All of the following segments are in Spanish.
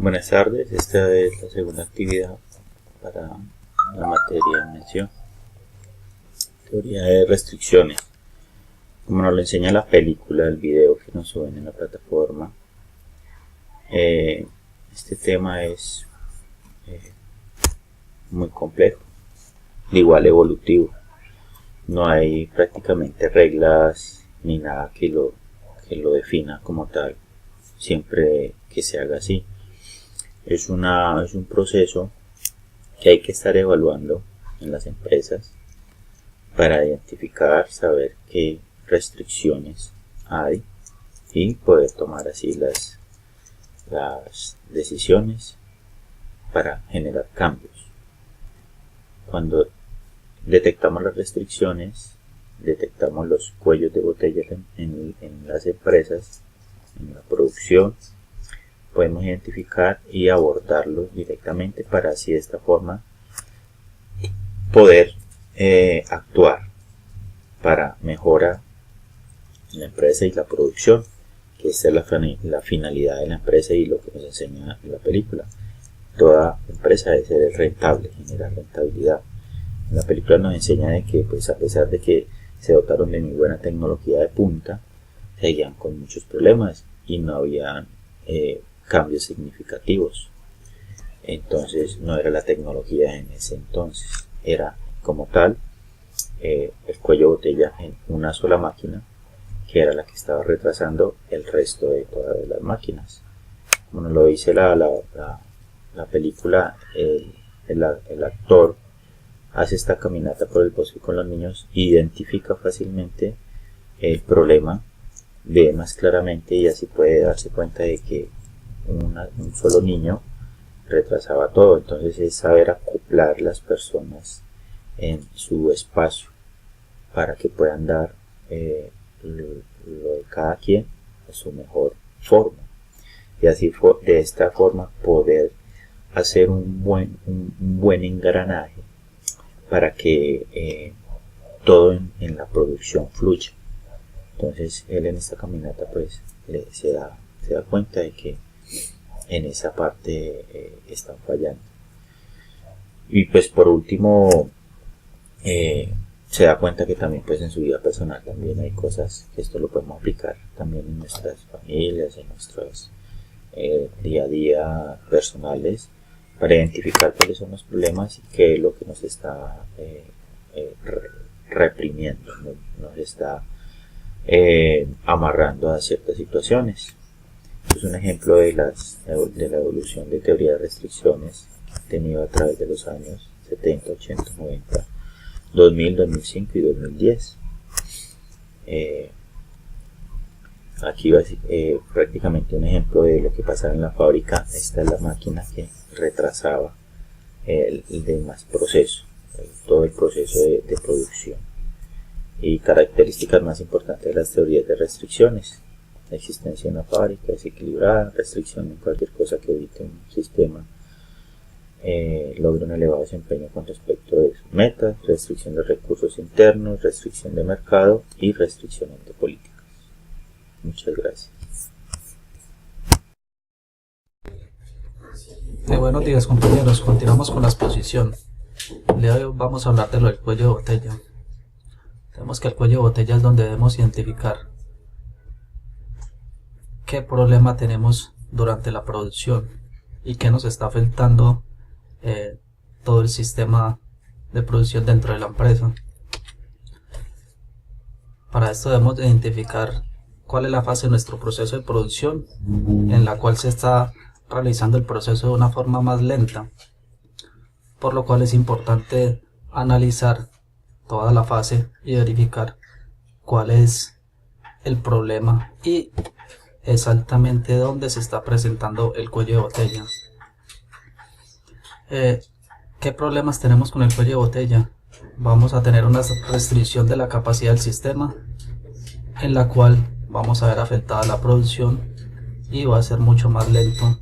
Buenas tardes, esta es la segunda actividad para la materia de mención. Teoría de restricciones. Como nos lo enseña la película, el video que nos suben en la plataforma, este tema es muy complejo, igual evolutivo. No hay prácticamente reglas ni nada que lo defina como tal, siempre que se haga así. Es un proceso que hay que estar evaluando en las empresas para identificar, saber qué restricciones hay y poder tomar así las decisiones para generar cambios. Cuando detectamos las restricciones, detectamos los cuellos de botella en las empresas, en la producción, podemos identificar y abordarlos directamente para así de esta forma poder actuar para mejorar la empresa y la producción, que esta es la finalidad de la empresa y lo que nos enseña la película. Toda empresa debe ser rentable, generar rentabilidad. La película nos enseña de que, pues, a pesar de que se dotaron de muy buena tecnología de punta, seguían con muchos problemas y no habían cambios significativos. Entonces no era la tecnología en ese entonces, era como tal el cuello de botella en una sola máquina, que era la que estaba retrasando el resto de todas las máquinas. Como nos lo dice la película, el actor hace esta caminata por el bosque con los niños, identifica fácilmente el problema, ve más claramente y así puede darse cuenta de que un solo niño retrasaba todo. Entonces es saber acoplar las personas en su espacio para que puedan dar lo de cada quien a su mejor forma, y así de esta forma poder hacer un buen engranaje para que todo en la producción fluya. Entonces él en esta caminata pues se da cuenta de que en esa parte están fallando. Y pues por último se da cuenta que también pues en su vida personal también hay cosas que esto lo podemos aplicar también en nuestras familias, en nuestros día a día personales, para identificar cuáles son los problemas y qué es lo que nos está reprimiendo, nos está amarrando a ciertas situaciones. Es un ejemplo de la evolución de teoría de restricciones que ha tenido a través de los años 70, 80, 90, 2000, 2005 y 2010. Aquí prácticamente un ejemplo de lo que pasaba en la fábrica. Esta es la máquina que retrasaba el demás proceso, todo el proceso de producción. Y características más importantes de las teorías de restricciones: la existencia de una fábrica desequilibrada, restricción en cualquier cosa que evite un sistema logre un elevado desempeño con respecto de sus metas, restricción de recursos internos, restricción de mercado y restricciones de políticas. Muchas gracias. Buenos días, compañeros, continuamos con la exposición. Hoy vamos a hablar de lo del cuello de botella. Tenemos que el cuello de botella es donde debemos identificar qué problema tenemos durante la producción y qué nos está afectando todo el sistema de producción dentro de la empresa. Para esto debemos identificar cuál es la fase de nuestro proceso de producción en la cual se está realizando el proceso de una forma más lenta, por lo cual es importante analizar toda la fase y verificar cuál es el problema y exactamente dónde se está presentando el cuello de botella. ¿Qué problemas tenemos con el cuello de botella? Vamos a tener una restricción de la capacidad del sistema, en la cual vamos a ver afectada la producción y va a ser mucho más lento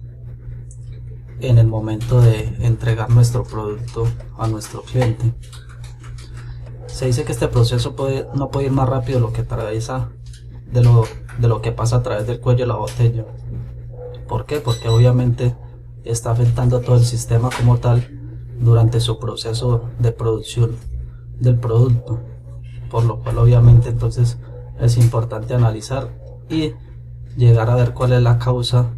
en el momento de entregar nuestro producto a nuestro cliente. Se dice que este proceso no puede ir más rápido de lo que atraviesa de lo que pasa a través del cuello de la botella. ¿Por qué? Porque obviamente está afectando todo el sistema como tal durante su proceso de producción del producto, por lo cual obviamente entonces es importante analizar y llegar a ver cuál es la causa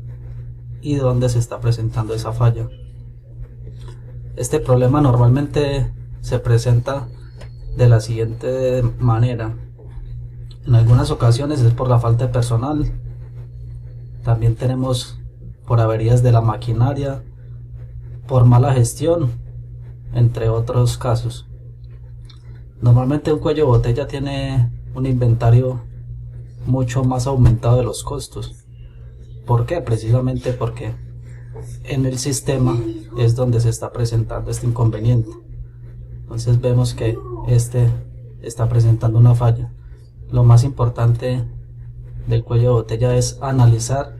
y dónde se está presentando esa falla. Este problema normalmente se presenta de la siguiente manera. En algunas ocasiones es por la falta de personal, también tenemos por averías de la maquinaria, por mala gestión, entre otros casos. Normalmente un cuello de botella tiene un inventario mucho más aumentado de los costos. ¿Por qué? Precisamente porque en el sistema es donde se está presentando este inconveniente. Entonces vemos que este está presentando una falla. Lo más importante del cuello de botella es analizar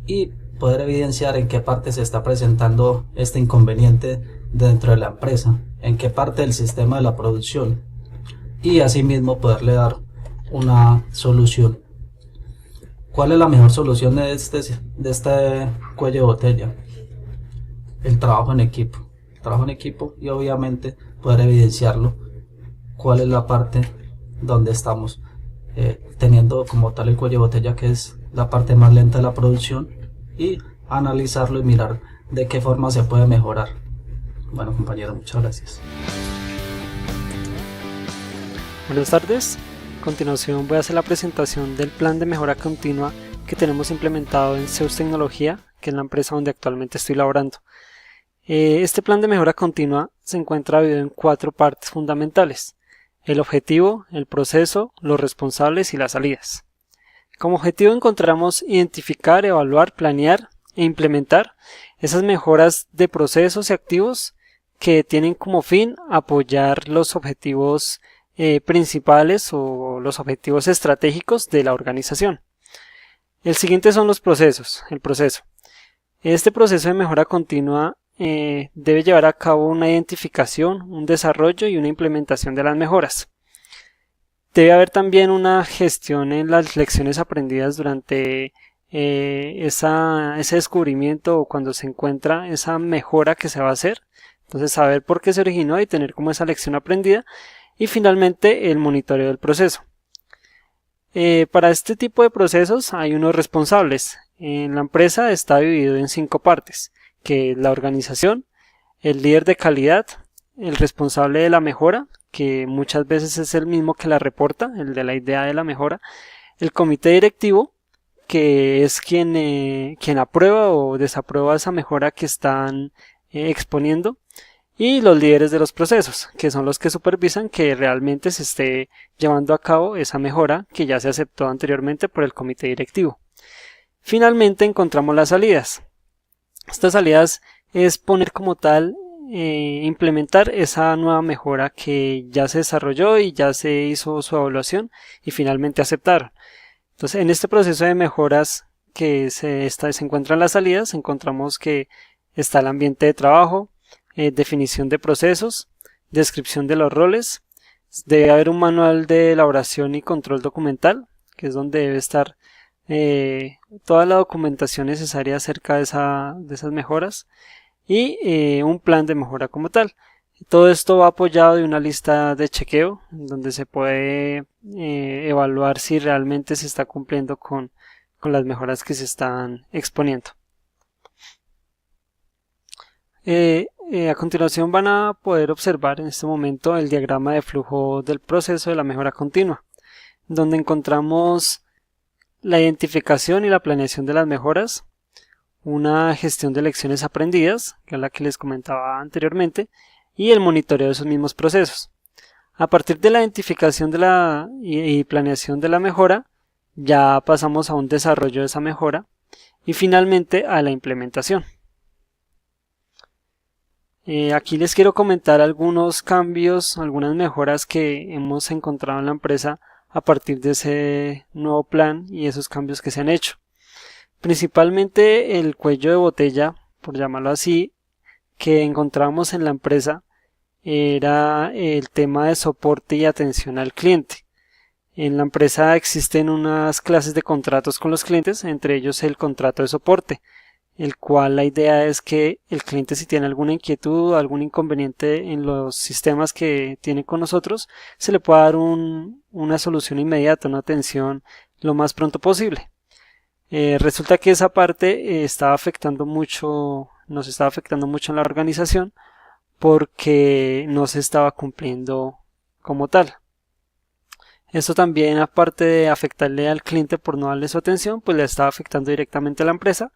y poder evidenciar en qué parte se está presentando este inconveniente dentro de la empresa, en qué parte del sistema de la producción, y asimismo poderle dar una solución. ¿Cuál es la mejor solución de este cuello de botella? El trabajo en equipo. Trabajo en equipo y obviamente poder evidenciarlo. ¿Cuál es la parte donde estamos teniendo como tal el cuello de botella, que es la parte más lenta de la producción, y analizarlo y mirar de qué forma se puede mejorar? Bueno, compañero, muchas gracias. Buenas tardes. A continuación voy a hacer la presentación del plan de mejora continua que tenemos implementado en Zeus Tecnología, que es la empresa donde actualmente estoy laborando. Este plan de mejora continua se encuentra dividido en 4 partes fundamentales: el objetivo, el proceso, los responsables y las salidas. Como objetivo encontramos identificar, evaluar, planear e implementar esas mejoras de procesos y activos que tienen como fin apoyar los objetivos principales o los objetivos estratégicos de la organización. El siguiente son los procesos. El proceso. Este proceso de mejora continua debe llevar a cabo una identificación, un desarrollo y una implementación de las mejoras. Debe haber también una gestión en las lecciones aprendidas durante ese descubrimiento o cuando se encuentra esa mejora que se va a hacer. Entonces saber por qué se originó y tener como esa lección aprendida. Y finalmente el monitoreo del proceso. Para este tipo de procesos hay unos responsables. En la empresa está dividido en 5 partes, que es la organización, el líder de calidad, el responsable de la mejora, que muchas veces es el mismo que la reporta, el de la idea de la mejora, el comité directivo, que es quien aprueba o desaprueba esa mejora que están exponiendo, y los líderes de los procesos, que son los que supervisan que realmente se esté llevando a cabo esa mejora que ya se aceptó anteriormente por el comité directivo. Finalmente encontramos las salidas. Estas salidas es poner como tal, implementar esa nueva mejora que ya se desarrolló y ya se hizo su evaluación y finalmente aceptaron. Entonces, en este proceso de mejoras que se encuentran las salidas, encontramos que está el ambiente de trabajo, definición de procesos, descripción de los roles, debe haber un manual de elaboración y control documental, que es donde debe estar toda la documentación necesaria acerca de esas mejoras, y un plan de mejora como tal. Todo esto va apoyado de una lista de chequeo donde se puede evaluar si realmente se está cumpliendo con las mejoras que se están exponiendo. A continuación van a poder observar en este momento el diagrama de flujo del proceso de la mejora continua, donde encontramos la identificación y la planeación de las mejoras, una gestión de lecciones aprendidas, que es la que les comentaba anteriormente, y el monitoreo de esos mismos procesos. A partir de la identificación y planeación de la mejora, ya pasamos a un desarrollo de esa mejora y finalmente a la implementación. Aquí les quiero comentar algunos cambios, algunas mejoras que hemos encontrado en la empresa a partir de ese nuevo plan y esos cambios que se han hecho. Principalmente el cuello de botella, por llamarlo así, que encontramos en la empresa era el tema de soporte y atención al cliente. En la empresa existen unas clases de contratos con los clientes, entre ellos el contrato de soporte. el cual la idea es que el cliente, si tiene alguna inquietud o algún inconveniente en los sistemas que tiene con nosotros, se le pueda dar una solución inmediata, una atención lo más pronto posible. Resulta que esa parte nos estaba afectando mucho en la organización porque no se estaba cumpliendo como tal. Esto también, aparte de afectarle al cliente por no darle su atención, pues le estaba afectando directamente a la empresa,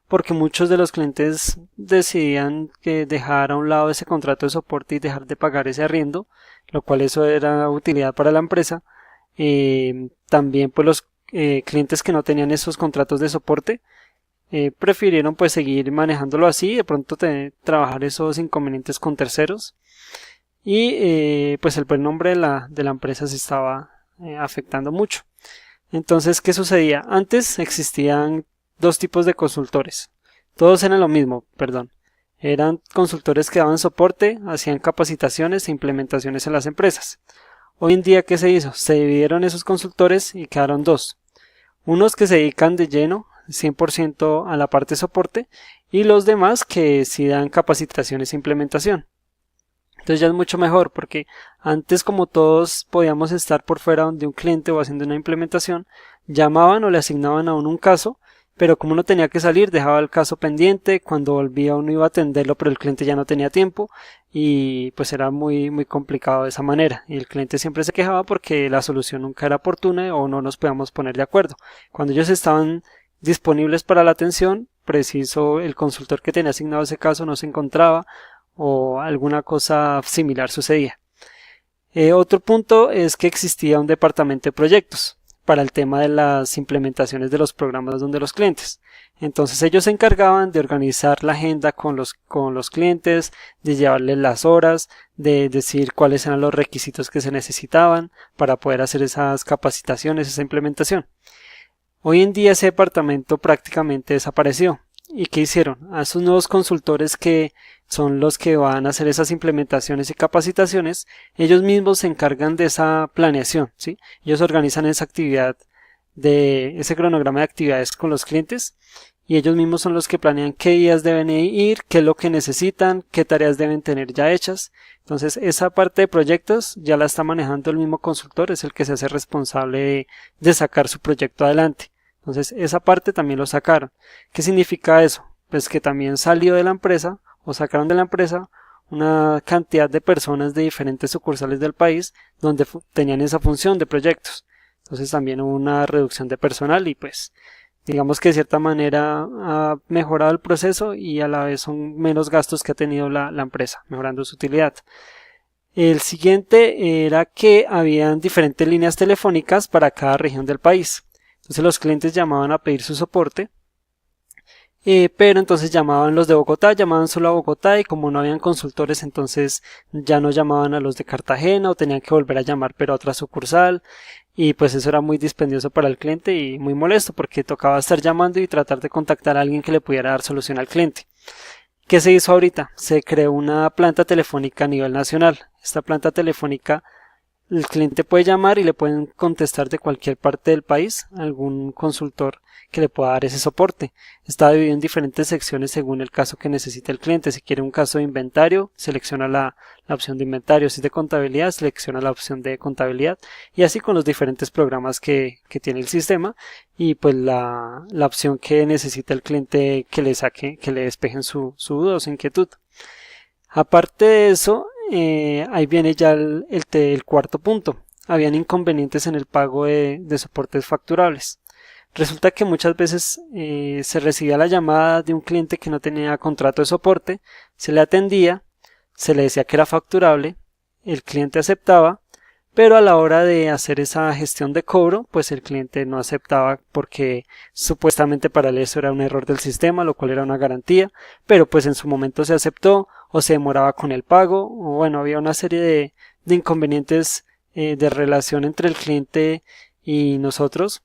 porque muchos de los clientes decidían dejar a un lado ese contrato de soporte y dejar de pagar ese arriendo, lo cual eso era utilidad para la empresa. También pues los clientes que no tenían esos contratos de soporte prefirieron pues seguir manejándolo así, de pronto trabajar esos inconvenientes con terceros, y pues el buen nombre de la empresa se estaba afectando mucho. Entonces, ¿qué sucedía? Antes existían dos tipos de consultores, todos eran lo mismo, perdón. Eran consultores que daban soporte, hacían capacitaciones e implementaciones en las empresas. Hoy en día, ¿qué se hizo? Se dividieron esos consultores y quedaron dos. Unos que se dedican de lleno 100% a la parte de soporte y los demás que sí dan capacitaciones e implementación. Entonces ya es mucho mejor, porque antes, como todos podíamos estar por fuera de un cliente o haciendo una implementación, llamaban o le asignaban a uno un caso, pero como uno tenía que salir, dejaba el caso pendiente, cuando volvía uno iba a atenderlo, pero el cliente ya no tenía tiempo y pues era muy complicado de esa manera, y el cliente siempre se quejaba porque la solución nunca era oportuna o no nos podíamos poner de acuerdo. Cuando ellos estaban disponibles para la atención, preciso el consultor que tenía asignado ese caso no se encontraba o alguna cosa similar sucedía. Otro punto es que existía un departamento de proyectos para el tema de las implementaciones de los programas donde los clientes. Entonces ellos se encargaban de organizar la agenda con los clientes, de llevarles las horas, de decir cuáles eran los requisitos que se necesitaban para poder hacer esas capacitaciones, esa implementación. Hoy en día ese departamento prácticamente desapareció. ¿Y qué hicieron? A esos nuevos consultores, que son los que van a hacer esas implementaciones y capacitaciones, ellos mismos se encargan de esa planeación, ¿sí? Ellos organizan esa actividad, ese cronograma de actividades con los clientes, y ellos mismos son los que planean qué días deben ir, qué es lo que necesitan, qué tareas deben tener ya hechas. Entonces esa parte de proyectos ya la está manejando el mismo consultor, es el que se hace responsable de sacar su proyecto adelante. Entonces esa parte también lo sacaron. ¿Qué significa eso? Pues que también salió de la empresa o sacaron de la empresa una cantidad de personas de diferentes sucursales del país donde tenían esa función de proyectos. Entonces también hubo una reducción de personal y pues digamos que de cierta manera ha mejorado el proceso y a la vez son menos gastos que ha tenido la empresa, mejorando su utilidad. El siguiente era que habían diferentes líneas telefónicas para cada región del país. Entonces los clientes llamaban a pedir su soporte, pero entonces llamaban los de Bogotá, llamaban solo a Bogotá, y como no habían consultores, entonces ya no llamaban a los de Cartagena o tenían que volver a llamar pero a otra sucursal, y pues eso era muy dispendioso para el cliente y muy molesto porque tocaba estar llamando y tratar de contactar a alguien que le pudiera dar solución al cliente. ¿Qué se hizo ahorita? Se creó una planta telefónica a nivel nacional. Esta planta telefónica, el cliente puede llamar y le pueden contestar de cualquier parte del país algún consultor que le pueda dar ese soporte. Está dividido en diferentes secciones según el caso que necesite el cliente. Si quiere un caso de inventario, selecciona la opción de inventario. Si es de contabilidad, selecciona la opción de contabilidad, y así con los diferentes programas que tiene el sistema, y pues la opción que necesita el cliente que le despejen su duda o su inquietud. Aparte de eso, ahí viene ya el cuarto punto. Habían inconvenientes en el pago de soportes facturables. Resulta que muchas veces se recibía la llamada de un cliente que no tenía contrato de soporte, se le atendía, se le decía que era facturable, el cliente aceptaba, pero a la hora de hacer esa gestión de cobro, pues el cliente no aceptaba porque supuestamente para él eso era un error del sistema, lo cual era una garantía, pero pues en su momento se aceptó o se demoraba con el pago, o bueno, había una serie de inconvenientes de relación entre el cliente y nosotros,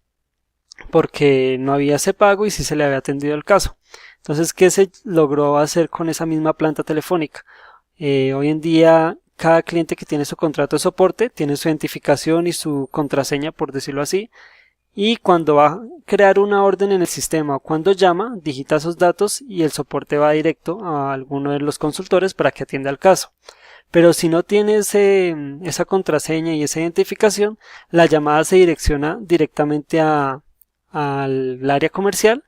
porque no había ese pago y sí se le había atendido el caso. Entonces, ¿qué se logró hacer con esa misma planta telefónica? Hoy en día, cada cliente que tiene su contrato de soporte tiene su identificación y su contraseña, por decirlo así, y cuando va a crear una orden en el sistema o cuando llama, digita esos datos y el soporte va directo a alguno de los consultores para que atienda el caso. Pero si no tiene esa contraseña y esa identificación, la llamada se direcciona directamente al área comercial,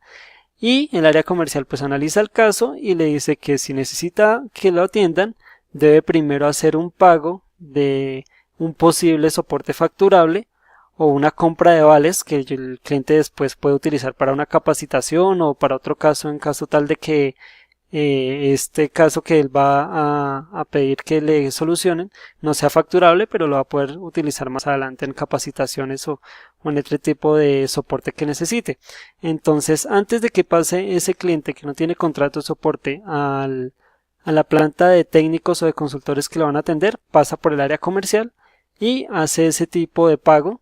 y el área comercial pues analiza el caso y le dice que si necesita que lo atiendan, debe primero hacer un pago de un posible soporte facturable o una compra de vales que el cliente después puede utilizar para una capacitación o para otro caso, en caso tal de que este caso que él va a pedir que le solucionen no sea facturable, pero lo va a poder utilizar más adelante en capacitaciones o en otro tipo de soporte que necesite. Entonces, antes de que pase ese cliente que no tiene contrato de soporte a la planta de técnicos o de consultores que lo van a atender, pasa por el área comercial y hace ese tipo de pago,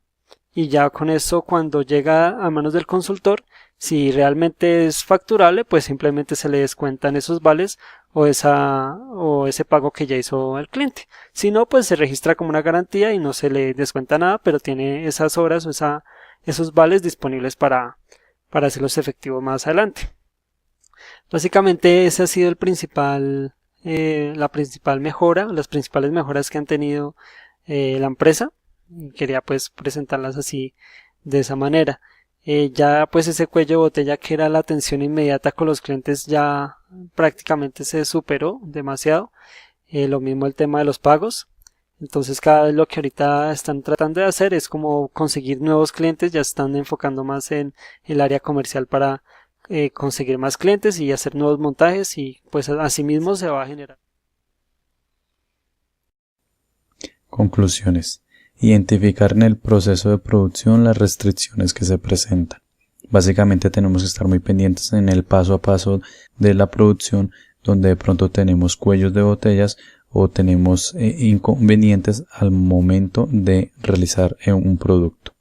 y ya con eso, cuando llega a manos del consultor, si realmente es facturable, pues simplemente se le descuentan esos vales o ese pago que ya hizo el cliente. Si no, pues se registra como una garantía y no se le descuenta nada, pero tiene esas horas o esos vales disponibles para hacerlos efectivos más adelante. Básicamente ese ha sido la principal mejora, las principales mejoras que han tenido la empresa. Quería pues presentarlas así, de esa manera. Ya pues ese cuello de botella que era la atención inmediata con los clientes ya prácticamente se superó demasiado. Lo mismo el tema de los pagos. Entonces cada vez lo que ahorita están tratando de hacer es como conseguir nuevos clientes, ya están enfocando más en el área comercial para conseguir más clientes y hacer nuevos montajes, y pues así mismo se va a generar. Conclusiones. Identificar en el proceso de producción las restricciones que se presentan. Básicamente tenemos que estar muy pendientes en el paso a paso de la producción, donde de pronto tenemos cuellos de botellas o tenemos inconvenientes al momento de realizar un producto.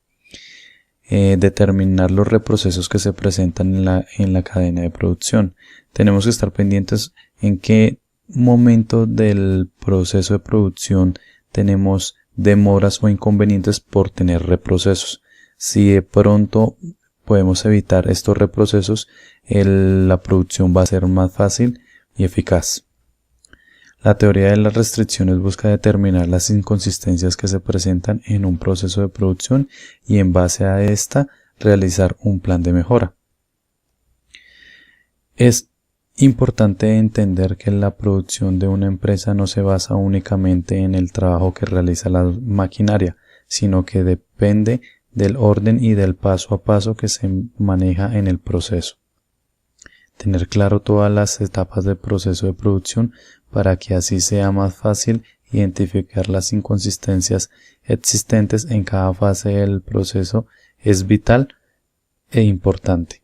Determinar los reprocesos que se presentan en la cadena de producción. Tenemos que estar pendientes en qué momento del proceso de producción tenemos demoras o inconvenientes por tener reprocesos. Si de pronto podemos evitar estos reprocesos, la producción va a ser más fácil y eficaz. La teoría de las restricciones busca determinar las inconsistencias que se presentan en un proceso de producción y en base a esta realizar un plan de mejora. Es importante entender que la producción de una empresa no se basa únicamente en el trabajo que realiza la maquinaria, sino que depende del orden y del paso a paso que se maneja en el proceso. Tener claro todas las etapas del proceso de producción para que así sea más fácil identificar las inconsistencias existentes en cada fase del proceso es vital e importante.